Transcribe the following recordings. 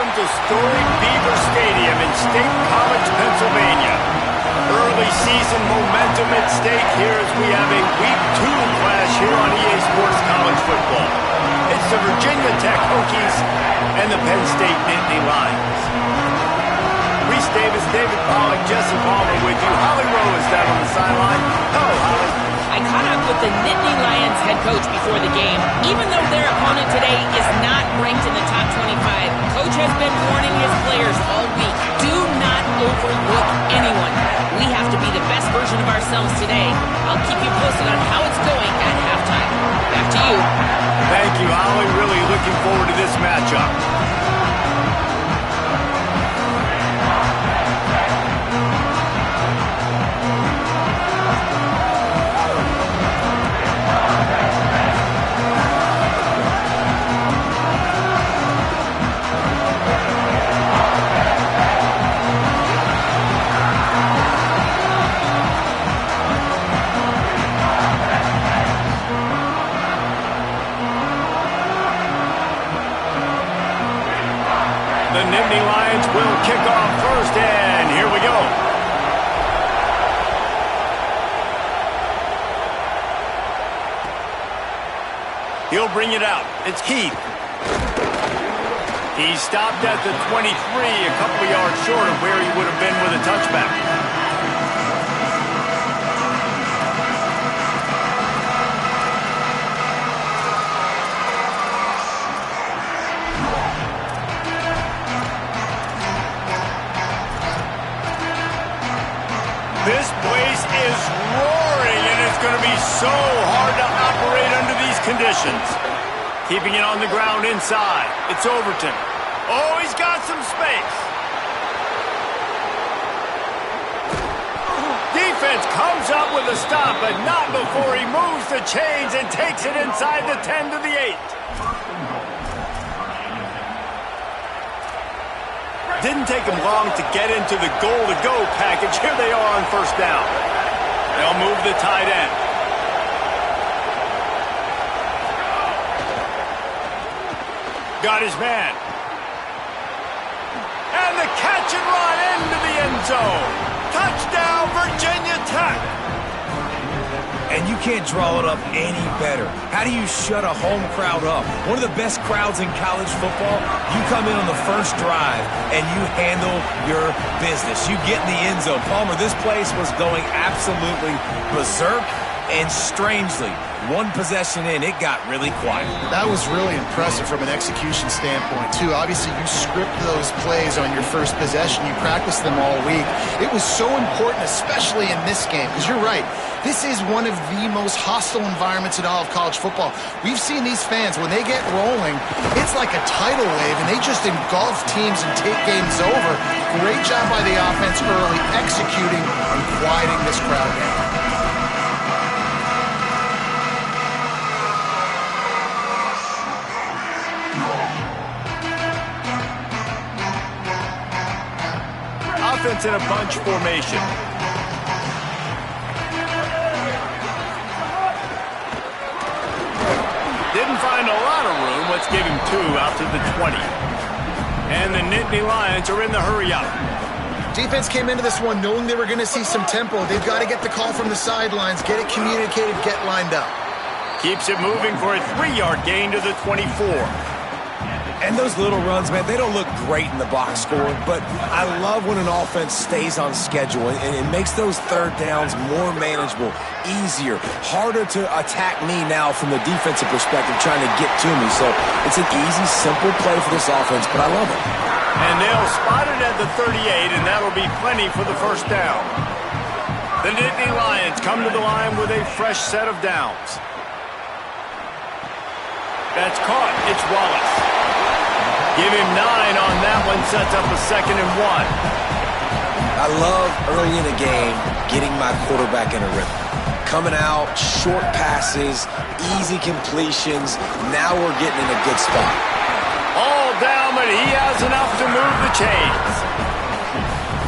welcome to storied Beaver Stadium in State College, Pennsylvania. Early season momentum at stake here as we have a Week 2 clash here on EA Sports College Football. It's the Virginia Tech Hokies and the Penn State Nittany Lions. Reese Davis, David Pollack, Jesse Palmer with you. Holly Rowe is down on the sideline. Hello, Holly. I caught up with the Nittany Lions head coach before the game. Even though their opponent today is not ranked in the top 25, Coach has been warning his players all week. Do not overlook anyone. We have to be the best version of ourselves today. I'll keep you posted on how it's going at halftime. Back to you. Thank you, Holly. Really looking forward to this matchup. The Nittany Lions will kick off first, and here we go. He'll bring it out. It's Heath. He stopped at the 23, a couple of yards short of where he would have been with a touchback. This place is roaring, and it's going to be so hard to operate under these conditions. Keeping it on the ground inside. It's Overton. Oh, he's got some space. Defense comes up with a stop, but not before he moves the chains and takes it inside the 10 to the 8. Didn't take them long to get into the goal-to-go package. Here they are on first down. They'll move the tight end. Got his man. And the catch and run into the end zone. Touchdown, Virginia Tech. And you can't draw it up any better. How do you shut a home crowd up? One of the best crowds in college football. You come in on the first drive and you handle your business. You get in the end zone. Palmer, this place was going absolutely berserk, and strangely, one possession in, it got really quiet. That was really impressive from an execution standpoint, too. Obviously, you script those plays on your first possession. You practice them all week. It was so important, especially in this game, because you're right. This is one of the most hostile environments in all of college football. We've seen these fans, when they get rolling, it's like a tidal wave, and they just engulf teams and take games over. Great job by the offense early, executing and quieting this crowd down. Offense in a bunch formation. Didn't find a lot of room. Let's give him 2 out to the 20. And the Nittany Lions are in the hurry-up. Defense came into this one knowing they were going to see some tempo. They've got to get the call from the sidelines, get it communicated, get lined up. Keeps it moving for a 3-yard gain to the 24. And those little runs, man, they don't look great in the box score, but I love when an offense stays on schedule and it makes those third downs more manageable, easier, harder to attack me now from the defensive perspective trying to get to me. So it's an easy, simple play for this offense, but I love it. And they'll spot it at the 38, and that'll be plenty for the first down. The Nittany Lions come to the line with a fresh set of downs. That's caught. It's Wallace. Give him 9 on that one, sets up a 2nd and 1. I love early in the game getting my quarterback in a rhythm. Coming out, short passes, easy completions. Now we're getting in a good spot. All down, but he has enough to move the chains.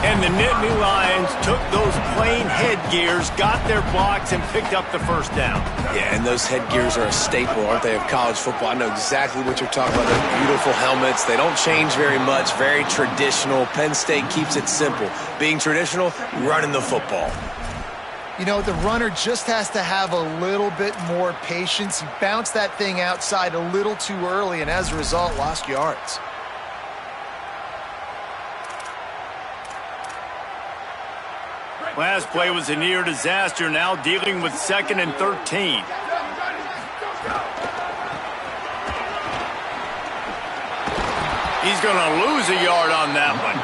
And the Nittany Lions took those plain headgears, got their blocks, and picked up the first down. Yeah, and those headgears are a staple, aren't they, of college football? I know exactly what you're talking about. Those beautiful helmets. They don't change very much. Very traditional. Penn State keeps it simple. Being traditional, running the football. You know, the runner just has to have a little bit more patience. He bounced that thing outside a little too early, and as a result, lost yards. Last play was a near disaster, now dealing with 2nd and 13. He's going to lose a yard on that one.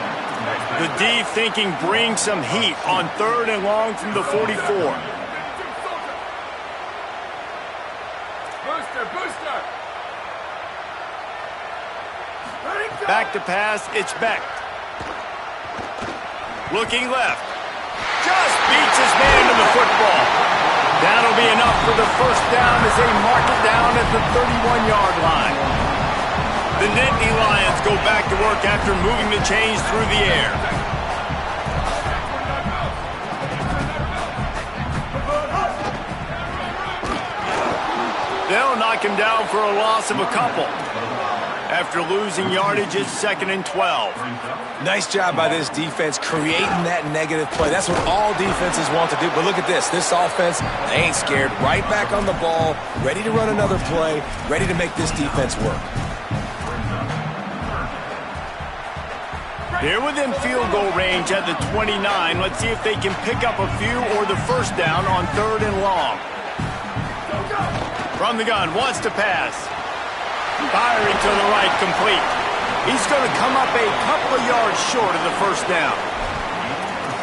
The D thinking bring some heat on 3rd and long from the 44. Booster. Back to pass, it's Beck. Looking left. Just beats his man to the football. That'll be enough for the first down as they mark it down at the 31-yard line. The Nittany Lions go back to work after moving the chains through the air. They'll knock him down for a loss of a couple. After losing yardage, it's 2nd and 12. Nice job by this defense creating that negative play. That's what all defenses want to do. But look at this. This offense, they ain't scared. Right back on the ball, ready to run another play, ready to make this defense work. They're within field goal range at the 29. Let's see if they can pick up a few or the first down on 3rd and long. From the gun, wants to pass. Firing to the right, complete. He's going to come up a couple of yards short of the first down.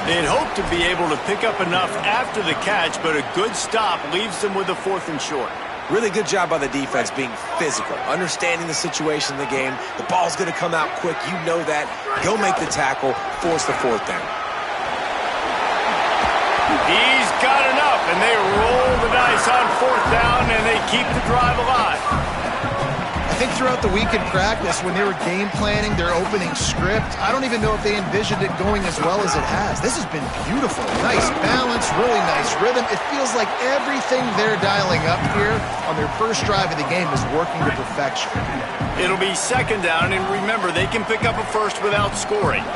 They'd hope to be able to pick up enough after the catch, but a good stop leaves them with a 4th and short. Really good job by the defense being physical, understanding the situation in the game. The ball's going to come out quick. You know that. Go make the tackle, force the 4th down. He's got enough, and they roll the dice on 4th down, and they keep the drive alive. I think throughout the week in practice, when they were game planning their opening script, I don't even know if they envisioned it going as well as it has. This has been beautiful. Nice balance, really nice rhythm. It feels like everything they're dialing up here on their first drive of the game is working to perfection. It'll be 2nd down, and remember, they can pick up a first without scoring.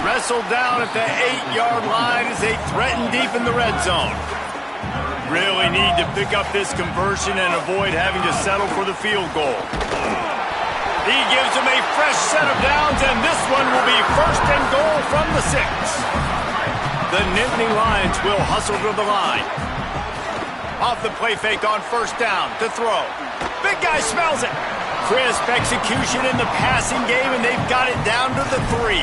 Wrestled down at the 8-yard line as they threaten deep in the red zone. Really need to pick up this conversion and avoid having to settle for the field goal. He gives them a fresh set of downs, and this one will be 1st and goal from the 6. The Nittany Lions will hustle to the line. Off the play fake on 1st down to throw. Big guy smells it. Crisp execution in the passing game, and they've got it down to the 3.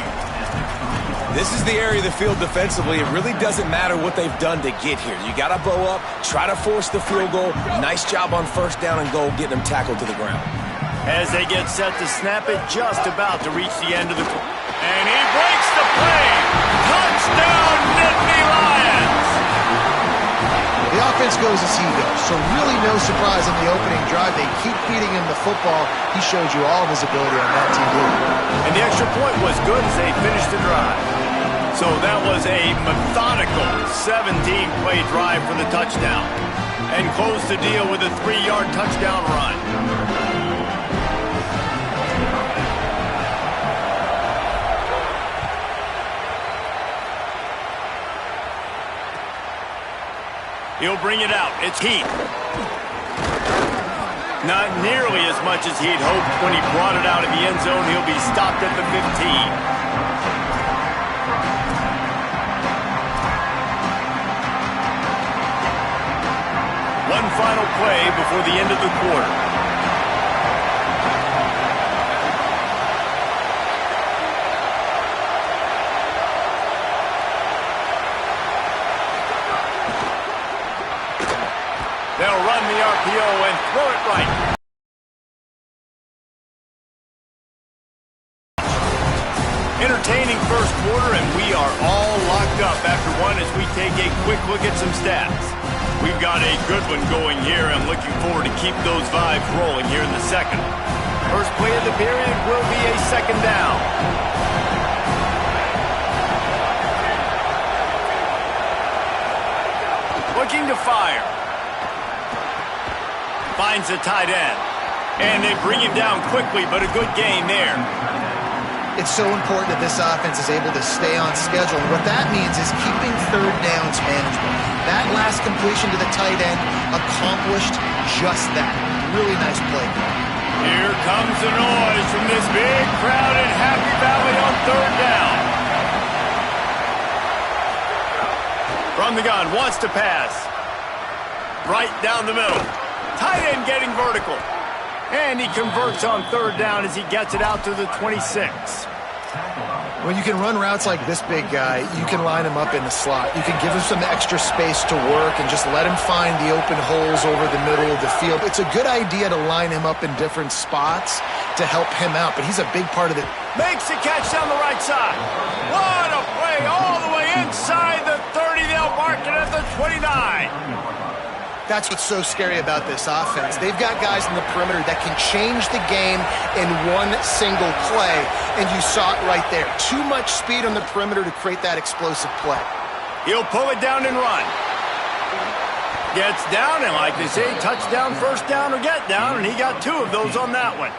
This is the area of the field defensively. It really doesn't matter what they've done to get here. You got to bow up, try to force the field goal. Nice job on 1st down and goal, getting them tackled to the ground. As they get set to snap it, just about to reach the end of the... And he breaks the play! Touchdown, Nittany Lions! The offense goes as he goes, so really no surprise on the opening drive. They keep feeding him the football. He showed you all of his ability on that TV. And the extra point was good as they finished the drive. So that was a methodical 17-play drive for the touchdown. And closed the deal with a 3-yard touchdown run. He'll bring it out. It's Heath. Not nearly as much as he'd hoped when he brought it out of the end zone. He'll be stopped at the 15. One final play before the end of the quarter. They'll run the RPO and throw it right. Entertaining first quarter, and we are all locked up after one as we take a quick look at some stats. We've got a good one going here and looking forward to keep those vibes rolling here in the second. First play of the period will be a second down. Looking to fire. Finds the tight end. And they bring him down quickly, but a good gain there. It's so important that this offense is able to stay on schedule. And what that means is keeping third downs manageable. That last completion to the tight end accomplished just that. Really nice play. Here comes the noise from this big crowd in Happy Valley on third down. From the gun, wants to pass. Right down the middle. Tight end getting vertical. And he converts on third down as he gets it out to the 26. When you can run routes like this big guy, you can line him up in the slot. You can give him some extra space to work and just let him find the open holes over the middle of the field. It's a good idea to line him up in different spots to help him out, but he's a big part of it. Makes the catch down the right side. What a play all the way inside the 30. They'll mark it at the 29. That's what's so scary about this offense. They've got guys in the perimeter that can change the game in one single play, and you saw it right there. Too much speed on the perimeter to create that explosive play. He'll pull it down and run. Gets down, and like they say, touchdown, first down, or get down, and he got 2 of those on that one.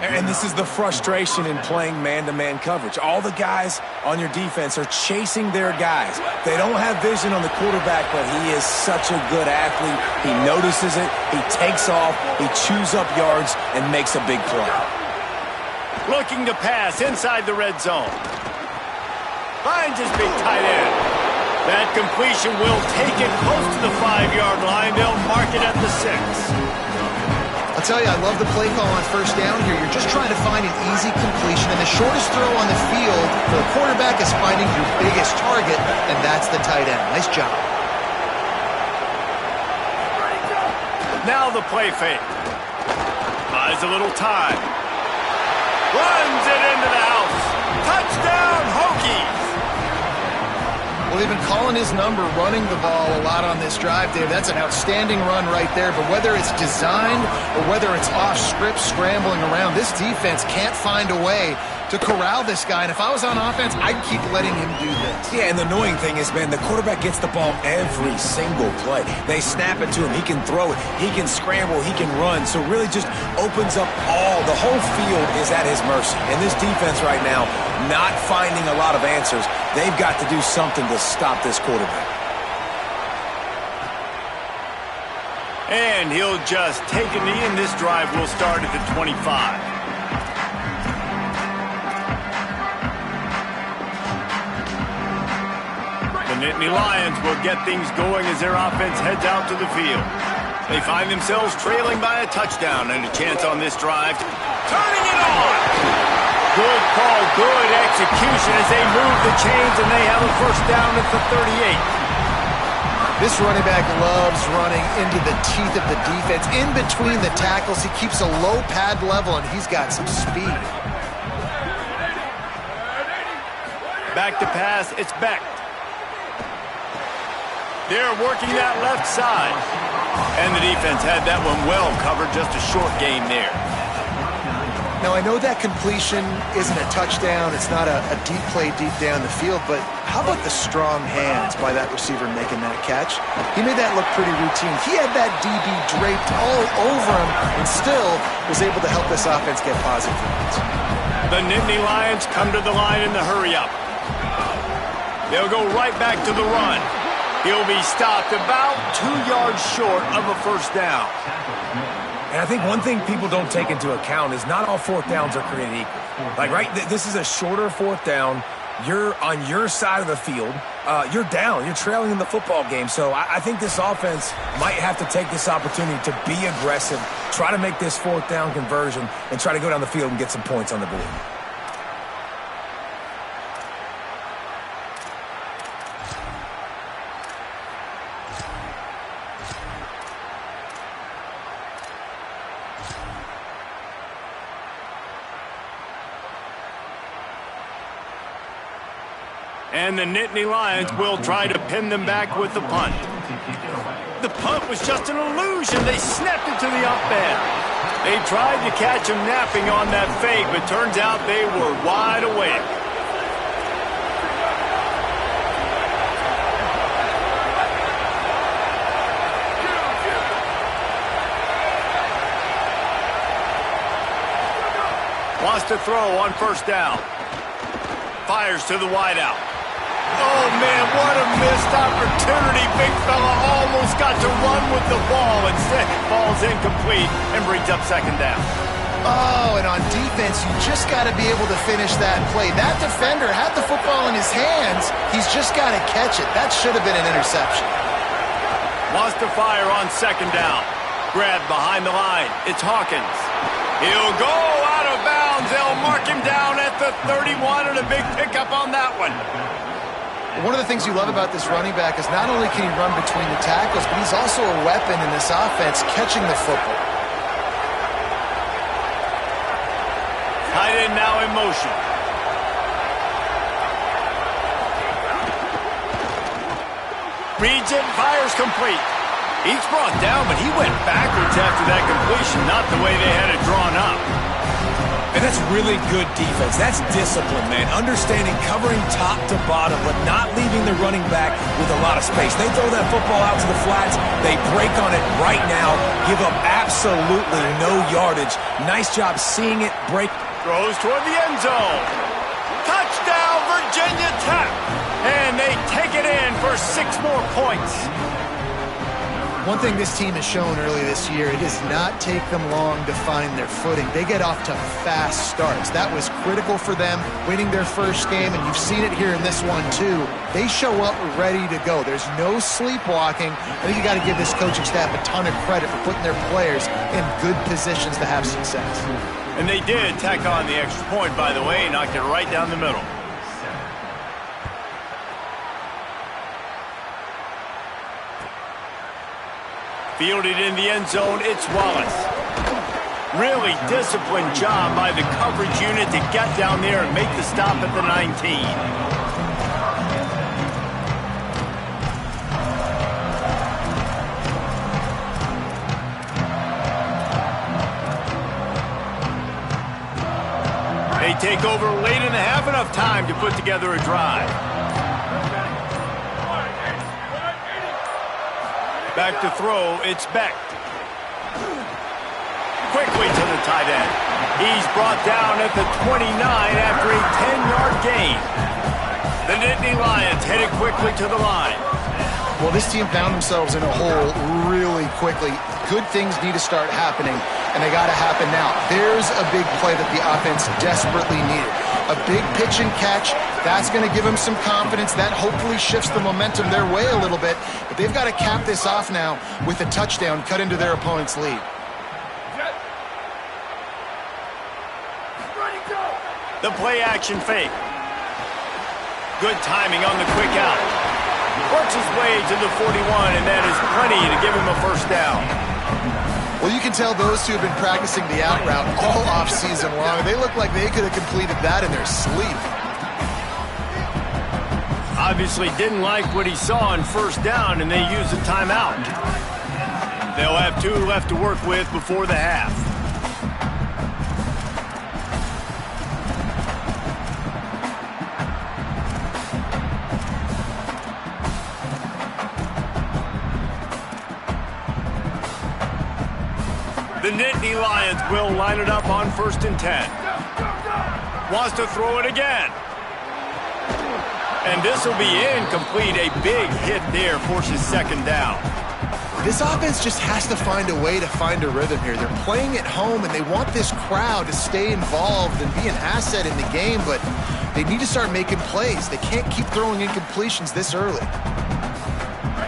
And this is the frustration in playing man-to-man coverage. All the guys on your defense are chasing their guys. They don't have vision on the quarterback, but he is such a good athlete. He notices it, he takes off, he chews up yards, and makes a big play. Looking to pass inside the red zone. Finds his big tight end. That completion will take it close to the 5-yard line. They'll mark it at the 6. I'll tell you, I love the play call on first down here. You're just trying to find an easy completion, and the shortest throw on the field for the quarterback is finding your biggest target, and that's the tight end. Nice job. Now the play fake. Buys a little time. Runs it into the house. Touchdown, Hokies! Well, they've been calling his number, running the ball a lot on this drive, Dave. That's an outstanding run right there. But whether it's designed or whether it's off script, scrambling around, this defense can't find a way to corral this guy. And if I was on offense, I'd keep letting him do this. Yeah, and the annoying thing is, man, the quarterback gets the ball every single play. They snap it to him. He can throw it. He can scramble. He can run. So it really just opens up the whole field is at his mercy. And this defense right now, not finding a lot of answers. They've got to do something to stop this quarterback. And he'll just take a knee, and this drive will start at the 25. The Nittany Lions will get things going as their offense heads out to the field. They find themselves trailing by a touchdown and a chance on this drive. Turning it on! Good call, good execution as they move the chains, and they have a first down at the 38. This running back loves running into the teeth of the defense. In between the tackles, he keeps a low pad level, and he's got some speed. Back to pass, it's Beck. They're working that left side. And the defense had that one well covered, just a short gain there. Now, I know that completion isn't a touchdown. It's not a deep play deep down the field, but how about the strong hands by that receiver making that catch? He made that look pretty routine. He had that DB draped all over him and still was able to help this offense get positive points. The Nittany Lions come to the line in the hurry-up. They'll go right back to the run. He'll be stopped about 2 yards short of a first down. And I think one thing people don't take into account is not all fourth downs are created equal. Like, right, this is a shorter fourth down. You're on your side of the field. You're down. You're trailing in the football game. So I think this offense might have to take this opportunity to be aggressive, try to make this fourth down conversion, and try to go down the field and get some points on the board. And the Nittany Lions will try to pin them back with the punt. The punt was just an illusion. They snapped it to the up end. They tried to catch him napping on that fake, but turns out they were wide awake. Wants to throw on first down. Fires to the wideout. Oh, man, what a missed opportunity. Big fella almost got to run with the ball. Instead, it falls incomplete and brings up second down. Oh, and on defense, you just got to be able to finish that play. That defender had the football in his hands. He's just got to catch it. That should have been an interception. Wants to fire on second down. Grabbed behind the line. It's Hawkins. He'll go out of bounds. They'll mark him down at the 31, and a big pickup on that one. One of the things you love about this running back is not only can he run between the tackles, but he's also a weapon in this offense catching the football. Tight end now in motion. Reads it, fires complete. He's brought down, but he went backwards after that completion, not the way they had it drawn up. And that's really good defense. That's discipline, man. Understanding covering top to bottom, but not leaving the running back with a lot of space. They throw that football out to the flats. They break on it right now, give up absolutely no yardage. Nice job seeing it break. Throws toward the end zone. Touchdown, Virginia Tech. And they take it in for 6 more points. One thing this team has shown early this year, it does not take them long to find their footing. They get off to fast starts. That was critical for them, winning their first game, and you've seen it here in this one too. They show up ready to go. There's no sleepwalking. I think you got to give this coaching staff a ton of credit for putting their players in good positions to have success. And they did tack on the extra point, by the way, knocked it right down the middle. Fielded in the end zone, it's Wallace. Really disciplined job by the coverage unit to get down there and make the stop at the 19. They take over late in the half, enough time to put together a drive. Back to throw, it's Beck. Quickly to the tight end. He's brought down at the 29 after a 10-yard gain. The Nittany Lions headed quickly to the line. Well, this team found themselves in a hole really quickly. Good things need to start happening, and they got to happen now. There's a big play that the offense desperately needed. A big pitch and catch. That's going to give them some confidence. That hopefully shifts the momentum their way a little bit. But they've got to cap this off now with a touchdown cut into their opponent's lead. The play-action fake. Good timing on the quick out. Works his way to the 41, and that is plenty to give him a first down. Well, you can tell those two have been practicing the out route all off-season long. They look like they could have completed that in their sleep. Obviously didn't like what he saw on first down, and they used a timeout. They'll have 2 left to work with before the half. The Nittany Lions will line it up on 1st and 10. Wants to throw it again. And this will be incomplete. A big hit there forces second down. This offense just has to find a way to find a rhythm here. They're playing at home, and they want this crowd to stay involved and be an asset in the game, but they need to start making plays. They can't keep throwing incompletions this early.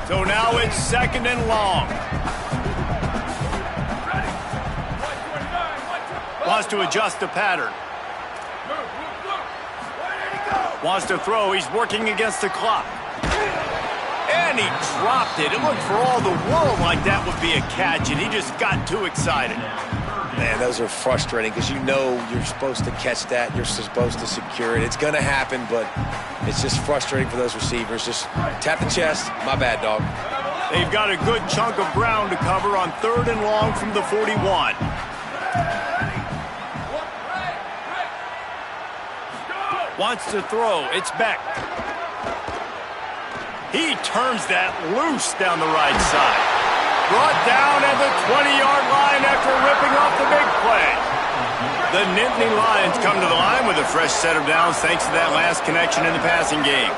So now it's 2nd and long. Wants to adjust the pattern. Wants to throw. He's working against the clock. And he dropped it. It looked for all the world like that would be a catch, and he just got too excited. Man, those are frustrating because you know you're supposed to catch that. You're supposed to secure it. It's going to happen, but it's just frustrating for those receivers. Just tap the chest. My bad, dog. They've got a good chunk of ground to cover on 3rd and long from the 41. Wants to throw. It's Beck. He turns that loose down the right side. Brought down at the 20-yard line after ripping off the big play. The Nittany Lions come to the line with a fresh set of downs thanks to that last connection in the passing game.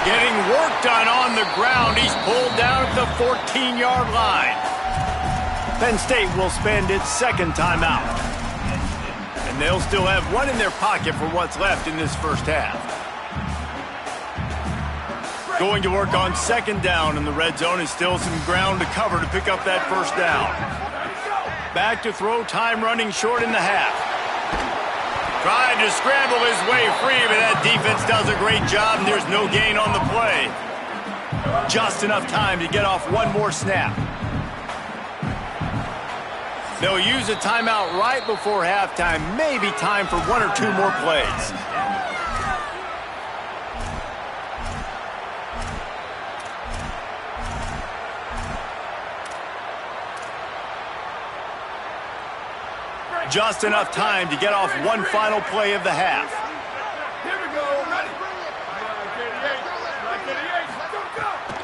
Getting work done on the ground. He's pulled down at the 14-yard line. Penn State will spend its second timeout. And they'll still have one in their pocket for what's left in this first half. Going to work on second down in the red zone and still some ground to cover to pick up that first down. Back to throw, time running short in the half. Trying to scramble his way free, but that defense does a great job, and there's no gain on the play. Just enough time to get off one more snap. They'll use a timeout right before halftime, maybe time for one or two more plays. Just enough time to get off one final play of the half. Here we go, ready.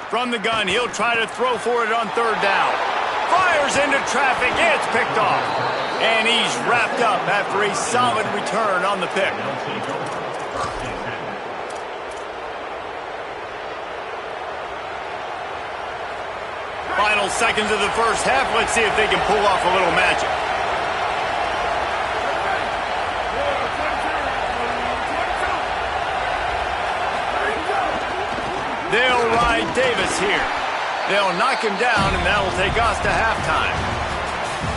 From the gun, he'll try to throw for it on third down. Fires into traffic, it's picked off. And he's wrapped up after a solid return on the pick. Final seconds of the first half. Let's see if they can pull off a little magic. They'll ride Davis here. They'll knock him down, and that'll take us to halftime.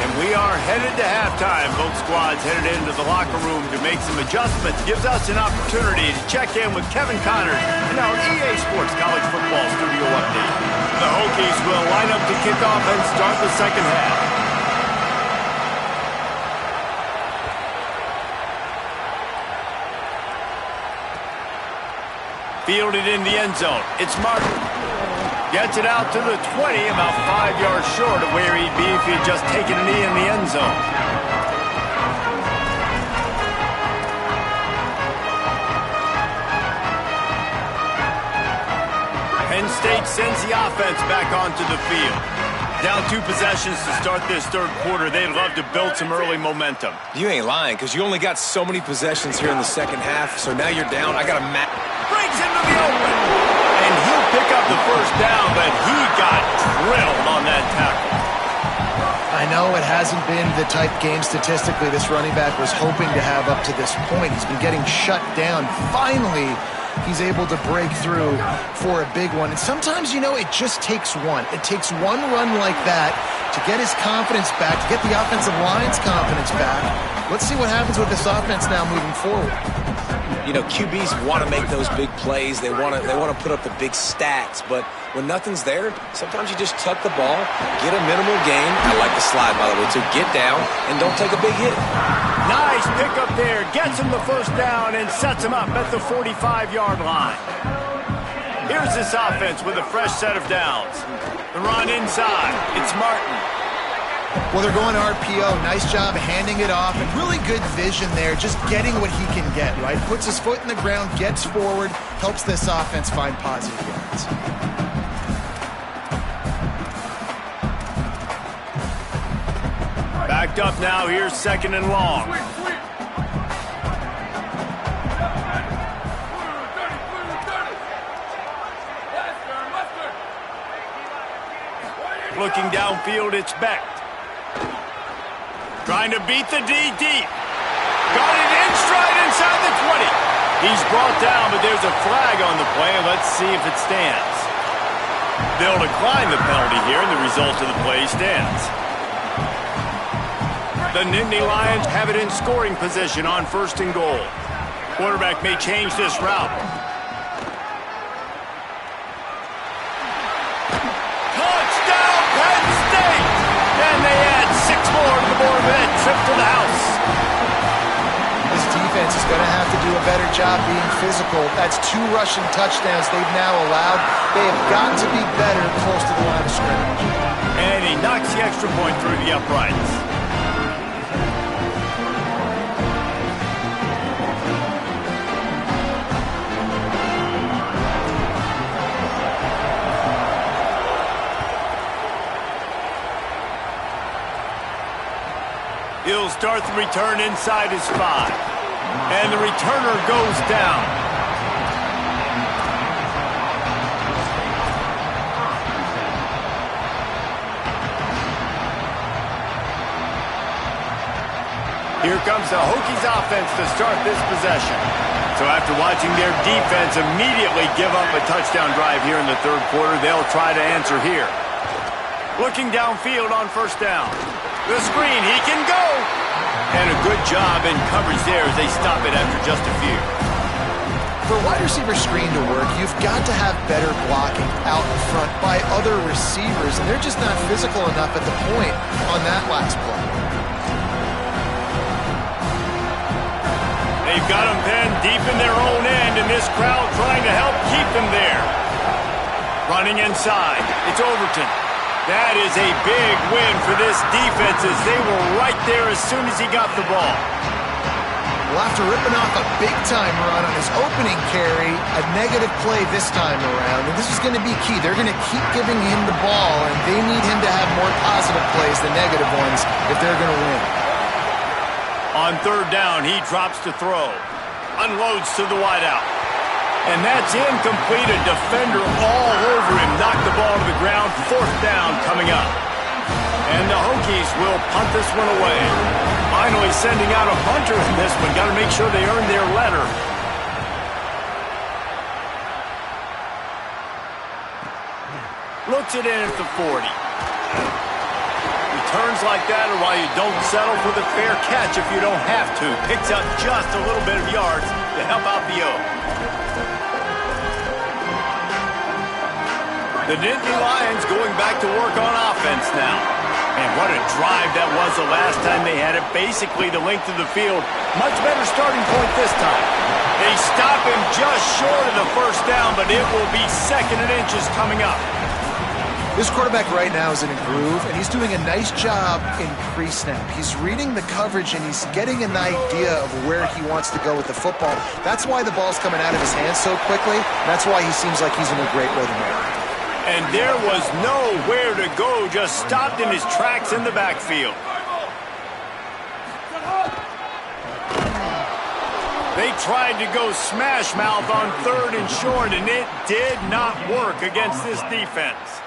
And we are headed to halftime. Both squads headed into the locker room to make some adjustments. Gives us an opportunity to check in with Kevin Connors in our EA Sports College Football Studio Update. The Hokies will line up to kick off and start the second half. Fielded in the end zone. It's Martin. Gets it out to the 20, about 5 yards short of where he'd be if he had just taken a knee in the end zone. Penn State sends the offense back onto the field. Down 2 possessions to start this third quarter. They'd love to build some early momentum. You ain't lying, because you only got so many possessions here in the second half, so now you're down. I got to brings him to the open. And he'll pick up the first down, but he got drilled on that tackle. I know it hasn't been the type game statistically this running back was hoping to have up to this point. He's been getting shut down. Finally, he's able to break through for a big one. And sometimes, you know, it just takes one. It takes one run like that to get his confidence back, to get the offensive line's confidence back. Let's see what happens with this offense now moving forward. You know, QBs want to make those big plays. They want to put up the big stats. But when nothing's there, sometimes you just tuck the ball, get a minimal gain. I like the slide, by the way, too. Get down and don't take a big hit. Nice pickup there. Gets him the first down and sets him up at the 45-yard line. Here's this offense with a fresh set of downs. The run inside. It's Martin. Well, they're going RPO. Nice job handing it off, and really good vision there, just getting what he can get, right? Puts his foot in the ground, gets forward, helps this offense find positive yards. Backed up now, here's second and long. Looking downfield, it's Beck. Trying to beat the D deep. Got it in stride inside the 20. He's brought down, but there's a flag on the play. Let's see if it stands. They'll decline the penalty here, and the result of the play stands. The Nittany Lions have it in scoring position on first and goal. Quarterback may change this route. Touchdown, Penn State! And they add 6 more to the board with that trip to the house. This defense is going to have to do a better job being physical. That's 2 rushing touchdowns they've now allowed. They have got to be better close to the line of scrimmage. And he knocks the extra point through the uprights. He'll start the return inside his 5. And the returner goes down. Here comes the Hokies offense to start this possession. So after watching their defense immediately give up a touchdown drive here in the third quarter, they'll try to answer here. Looking downfield on first down. The screen, he can go! And a good job in coverage there as they stop it after just a few. For a wide receiver screen to work, you've got to have better blocking out in front by other receivers, and they're just not physical enough at the point on that last play. They've got them pinned deep in their own end, and this crowd trying to help keep them there. Running inside, it's Overton. That is a big win for this defense as they were right there as soon as he got the ball. Well, after ripping off a big-time run on his opening carry, a negative play this time around, and this is going to be key. They're going to keep giving him the ball, and they need him to have more positive plays than negative ones if they're going to win. On third down, he drops to throw. Unloads to the wideout. And that's incomplete. A defender all over him. Knocked the ball to the ground. Fourth down coming up. And the Hokies will punt this one away. Finally sending out a punter in this one. Got to make sure they earn their letter. Looks it in at the 40. Returns like that are why you don't settle for the fair catch if you don't have to. Picks up just a little bit of yards to help out the O. The Nittany Lions going back to work on offense now. And what a drive that was the last time they had it. Basically the length of the field. Much better starting point this time. They stop him just short of the first down, but it will be second and inches coming up. This quarterback right now is in a groove, and he's doing a nice job in pre-snap. He's reading the coverage, and he's getting an idea of where he wants to go with the football. That's why the ball's coming out of his hands so quickly. That's why he seems like he's in a great rhythm here. And there was nowhere to go, just stopped in his tracks in the backfield. They tried to go smash mouth on third and short, and it did not work against this defense.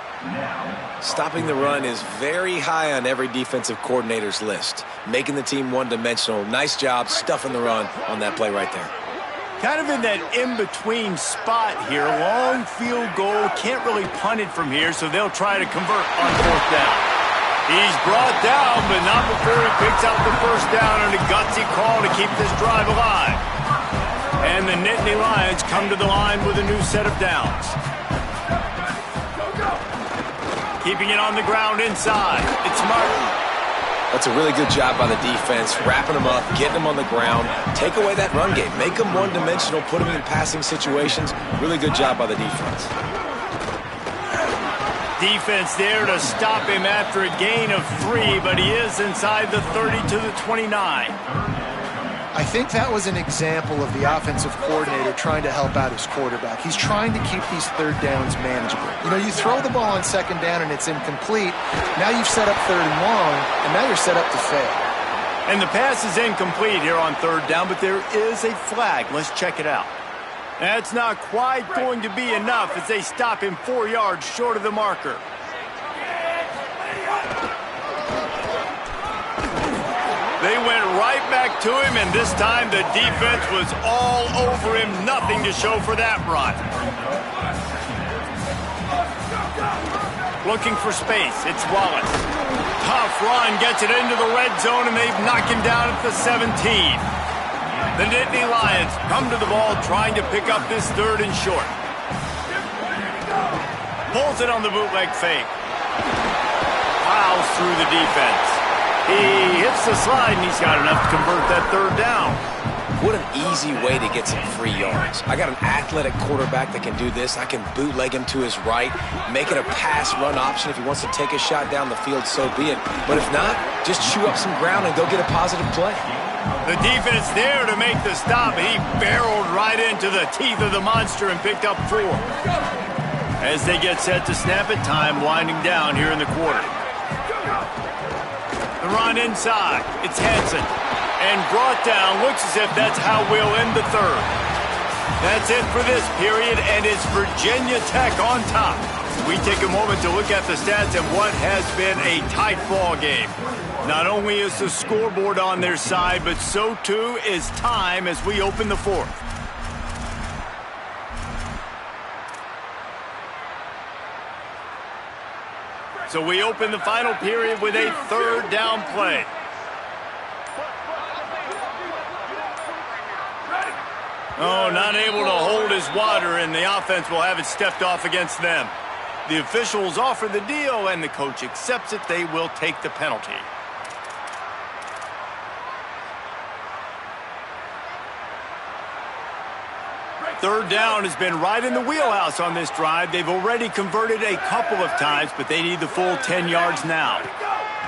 Stopping the run is very high on every defensive coordinator's list. Making the team one-dimensional. Nice job stuffing the run on that play right there. Kind of in that in-between spot here. Long field goal. Can't really punt it from here, so they'll try to convert on fourth down. He's brought down, but not before he picks out the first down on a gutsy call to keep this drive alive. And the Nittany Lions come to the line with a new set of downs. Keeping it on the ground inside. It's Martin. That's a really good job by the defense, wrapping them up, getting them on the ground. Take away that run game. Make them one-dimensional, put them in passing situations. Really good job by the defense. Defense there to stop him after a gain of 3, but he is inside the 30 to the 29. I think that was an example of the offensive coordinator trying to help out his quarterback. He's trying to keep these third downs manageable. You know, you throw the ball on second down and it's incomplete. Now you've set up third and long, and now you're set up to fail. And the pass is incomplete here on third down, but there is a flag. Let's check it out. That's not quite going to be enough as they stop him 4 yards short of the marker. They went right back to him, and this time the defense was all over him. Nothing to show for that run. Looking for space. It's Wallace. Tough run. Gets it into the red zone, and they've knocked him down at the 17. The Nittany Lions come to the ball trying to pick up this third and short. Pulls it on the bootleg fake. Plows through the defense. He hits the slide, and he's got enough to convert that third down. What an easy way to get some free yards. I got an athletic quarterback that can do this. I can bootleg him to his right, make it a pass-run option. If he wants to take a shot down the field, so be it. But if not, just chew up some ground and go get a positive play. The defense there to make the stop. He barreled right into the teeth of the monster and picked up 4. As they get set to snap it, time winding down here in the quarter. The run inside. It's Hansen. And brought down. Looks as if that's how we'll end the third. That's it for this period, and it's Virginia Tech on top. We take a moment to look at the stats and what has been a tight ball game. Not only is the scoreboard on their side, but so too is time as we open the fourth. So we open the final period with a third down play. Oh, not able to hold his water, and the offense will have it stepped off against them. The officials offer the deal, and the coach accepts it. They will take the penalty. Third down has been right in the wheelhouse on this drive. They've already converted a couple of times, but they need the full 10 yards now.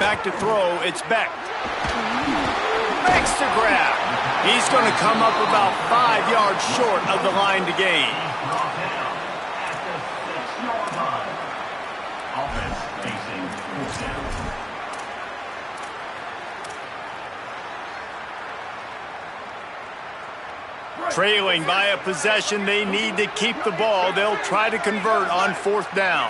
Back to throw, it's Beck. Makes the grab. He's going to come up about 5 yards short of the line to gain. Trailing by a possession, they need to keep the ball. They'll try to convert on fourth down.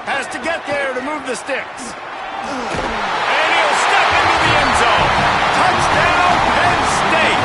Has to get there to move the sticks. And he'll step into the end zone. Touchdown, Penn State.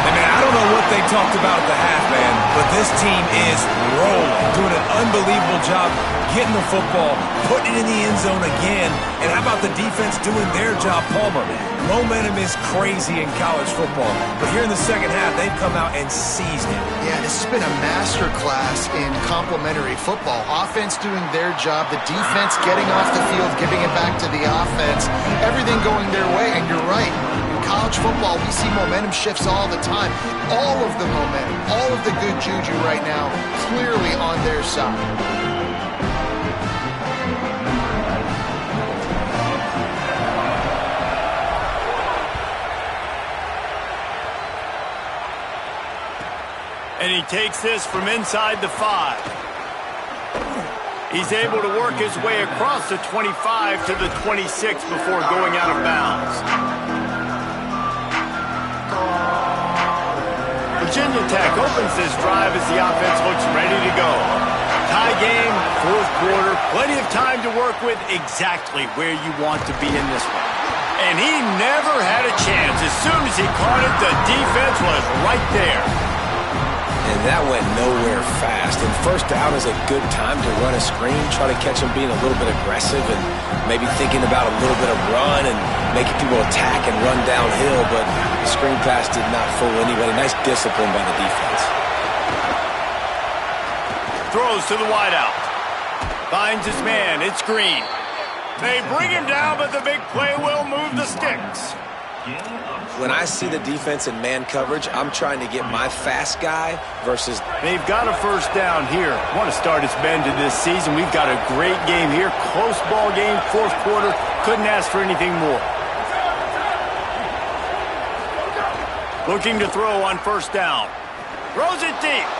Hey, man, I don't know what they talked about at the half, man, but this team is rolling, doing an unbelievable job getting the football, putting it in the end zone again, and how about the defense doing their job, Palmer? Momentum is crazy in college football, but here in the second half, they've come out and seized it. Yeah, this has been a masterclass in complementary football. Offense doing their job, the defense getting off the field, giving it back to the offense, everything going their way, and you're right. In college football, we see momentum shifts all the time. All of the momentum, all of the good juju right now, clearly on their side. And he takes this from inside the 5. He's able to work his way across the 25 to the 26 before going out of bounds. Virginia Tech opens this drive as the offense looks ready to go. Tie game, fourth quarter, plenty of time to work with, exactly where you want to be in this one. And he never had a chance. As soon as he caught it, the defense was right there. And that went nowhere fast. And first down is a good time to run a screen, try to catch them being a little bit aggressive and maybe thinking about a little bit of run and making people attack and run downhill. But the screen pass did not fool anybody. Nice discipline by the defense. Throws to the wideout. Finds his man. It's Green. They bring him down, but the big play will move the sticks. When I see the defense in man coverage, I'm trying to get my fast guy versus... They've got a first down here. Want to start us bend to this season. We've got a great game here. Close ball game, fourth quarter. Couldn't ask for anything more. Looking to throw on first down. Throws it deep.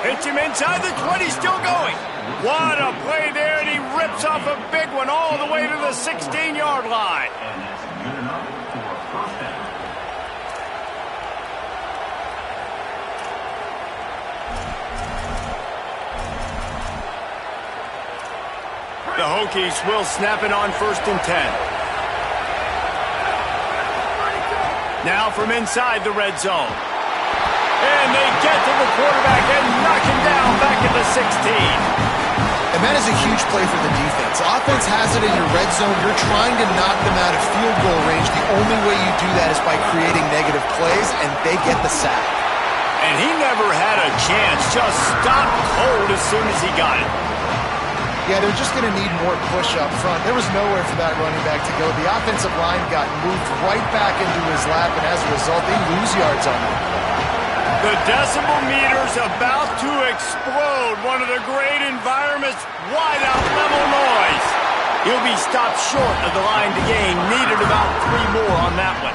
Hits him inside the 20, still going. What a play there, and he rips off a big one all the way to the 16-yard line. The Hokies will snap it on 1st and 10. Now from inside the red zone. And they get to the quarterback and knock him down back at the 16. And that is a huge play for the defense. Offense has it in your red zone. You're trying to knock them out of field goal range. The only way you do that is by creating negative plays, and they get the sack. And he never had a chance. Just stopped cold as soon as he got it. Yeah, they're just going to need more push up front. There was nowhere for that running back to go. The offensive line got moved right back into his lap, and as a result, they lose yards on him. The decibel meter's about to explode. One of the great environments, wide out level noise. He'll be stopped short of the line to gain. Needed about 3 more on that one.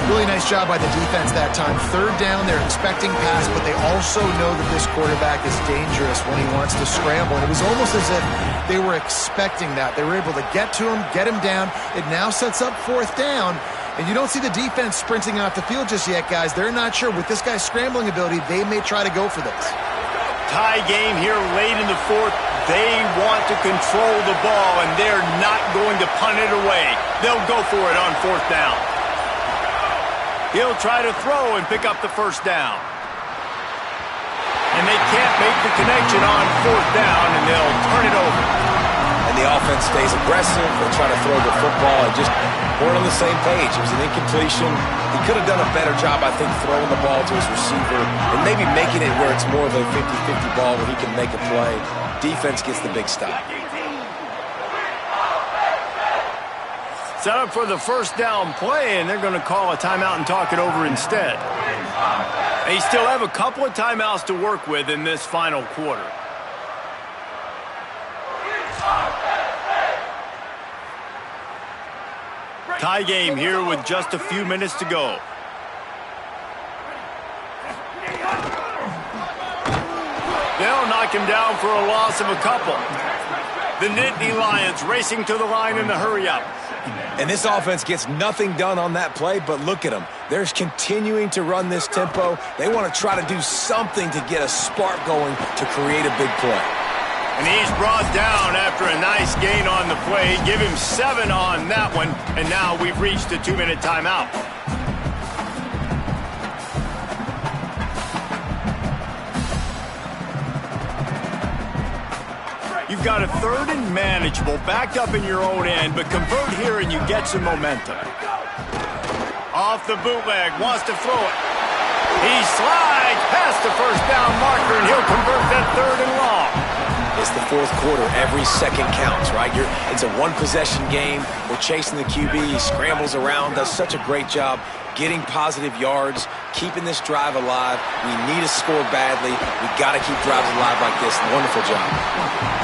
Really nice job by the defense that time. Third down, they're expecting pass, but they also know that this quarterback is dangerous when he wants to scramble. And it was almost as if they were expecting that. They were able to get to him, get him down. It now sets up fourth down. And you don't see the defense sprinting off the field just yet, guys. They're not sure. With this guy's scrambling ability, they may try to go for this. Tie game here late in the fourth. They want to control the ball, and they're not going to punt it away. They'll go for it on fourth down. He'll try to throw and pick up the first down. And they can't make the connection on fourth down, and they'll turn it over. And the offense stays aggressive. They try to throw the football and just weren't on the same page. It was an incompletion. He could have done a better job, I think, throwing the ball to his receiver and maybe making it where it's more of a 50-50 ball where he can make a play. Defense gets the big stop. Set up for the first down play, and they're going to call a timeout and talk it over instead. They still have a couple of timeouts to work with in this final quarter. Tie game here with just a few minutes to go. They'll knock him down for a loss of a couple. The Nittany Lions racing to the line in the hurry-up. And this offense gets nothing done on that play, but look at them. They're continuing to run this tempo. They want to try to do something to get a spark going to create a big play. And he's brought down after a nice gain on the play. Give him 7 on that one. And now we've reached a 2-minute timeout. You've got a third and manageable, backed up in your own end, but convert here and you get some momentum. Off the bootleg, wants to throw it. He slides past the first down marker, and he'll convert that third and long. It's the fourth quarter. Every second counts, right? It's a one-possession game. We're chasing the QB. He scrambles around, does such a great job getting positive yards, keeping this drive alive. We need to score badly. We got to keep drives alive like this. Wonderful job.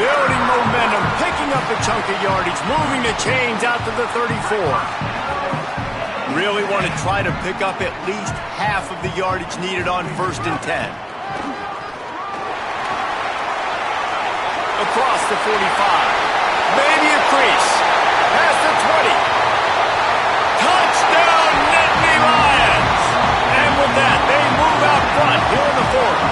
Building momentum, picking up a chunk of yardage, moving the chains out to the 34. Really want to try to pick up at least half of the yardage needed on 1st and 10. Across the 45. Maybe a crease. Past the 20. Touchdown, Nittany Lions! And with that, they move out front here in the fourth.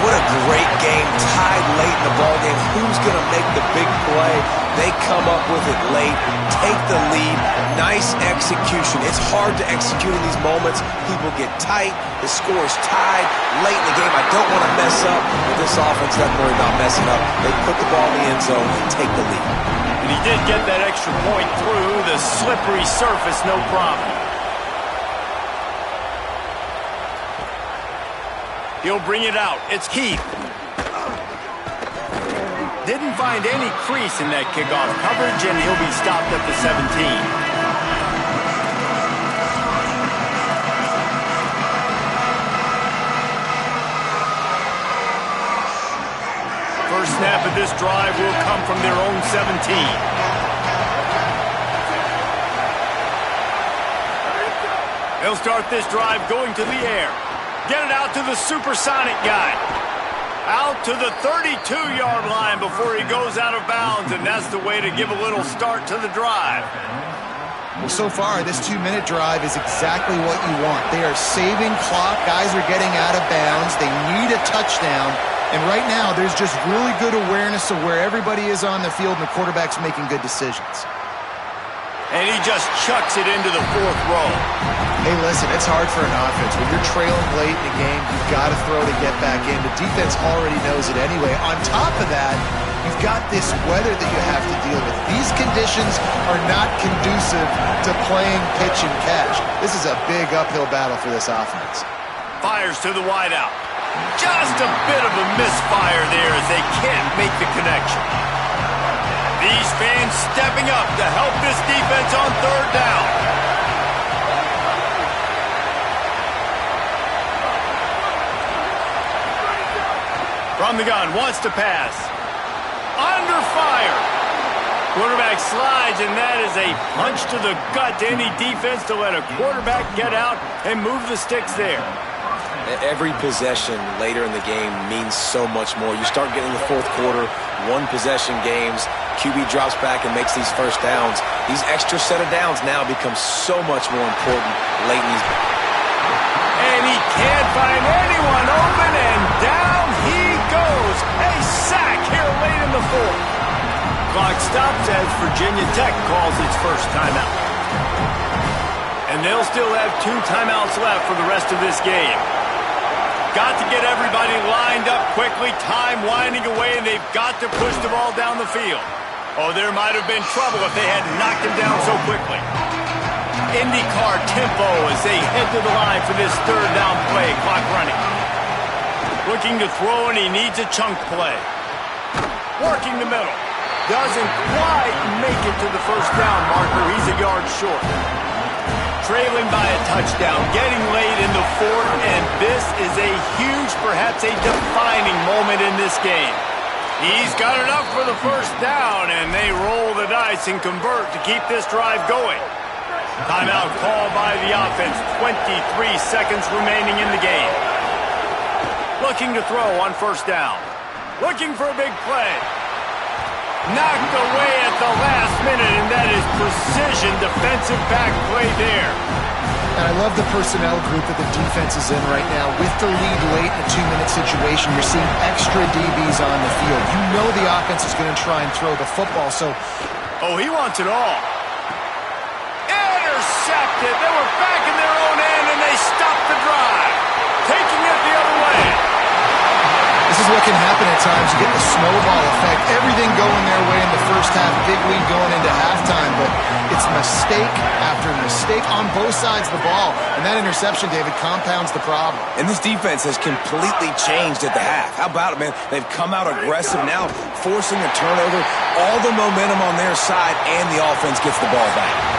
What a great game, tied late in the ballgame. Who's going to make the big play? They come up with it late, take the lead. Nice execution. It's hard to execute in these moments. People get tight. The score is tied late in the game. I don't want to mess up, but this offense doesn't worry about messing up. They put the ball in the end zone and take the lead. And he did get that extra point through the slippery surface, no problem. He'll bring it out. It's Keith. Didn't find any crease in that kickoff coverage, and he'll be stopped at the 17. First snap of this drive will come from their own 17. They'll start this drive going to the air. Get it out to the supersonic guy. Out to the 32-yard line before he goes out of bounds, and that's the way to give a little start to the drive. Well, so far, this 2-minute drive is exactly what you want. They are saving clock. Guys are getting out of bounds. They need a touchdown. And right now, there's just really good awareness of where everybody is on the field, and the quarterback's making good decisions. And he just chucks it into the fourth row. Hey, listen, it's hard for an offense. When you're trailing late in the game, you've got to throw to get back in. The defense already knows it anyway. On top of that, you've got this weather that you have to deal with. These conditions are not conducive to playing pitch and catch. This is a big uphill battle for this offense. Fires to the wideout. Just a bit of a misfire there as they can't make the connection. These fans stepping up to help this defense on third down. From the gun, wants to pass. Under fire. Quarterback slides, and that is a punch to the gut to any defense to let a quarterback get out and move the sticks there. Every possession later in the game means so much more. You start getting the fourth quarter, one-possession games, QB drops back and makes these first downs. These extra set of downs now become so much more important late in these. And he can't find anyone open, and down he goes. A sack here late in the fourth. Clock stops as Virginia Tech calls its first timeout. And they'll still have 2 timeouts left for the rest of this game. Got to get everybody lined up quickly, time winding away, and they've got to push the ball down the field. Oh, there might have been trouble if they had knocked him down so quickly. IndyCar tempo as they head to the line for this third down play, clock running. Looking to throw, and he needs a chunk play. Working the middle. Doesn't quite make it to the first down marker. He's a yard short. Trailing by a touchdown, getting late in the fourth, and this is a huge, perhaps a defining moment in this game. He's got enough for the first down, and they roll the dice and convert to keep this drive going. Timeout called by the offense, 23 seconds remaining in the game. Looking to throw on first down. Looking for a big play. Knocked away at the last minute, and that is precision defensive back play there. And I love the personnel group that the defense is in right now. With the lead late in a 2-minute situation, you're seeing extra DBs on the field. You know the offense is going to try and throw the football, so... Oh, he wants it all. Intercepted. They were back in their own end, and they stopped the drive. Taking it the other way. This is what can happen at times. You get the snowball effect. Everything going their way in the first half. Big lead going into halftime. But it's mistake after mistake on both sides of the ball. And that interception, David, compounds the problem. And this defense has completely changed at the half. How about it, man? They've come out aggressive now, forcing a turnover. All the momentum on their side, and the offense gets the ball back.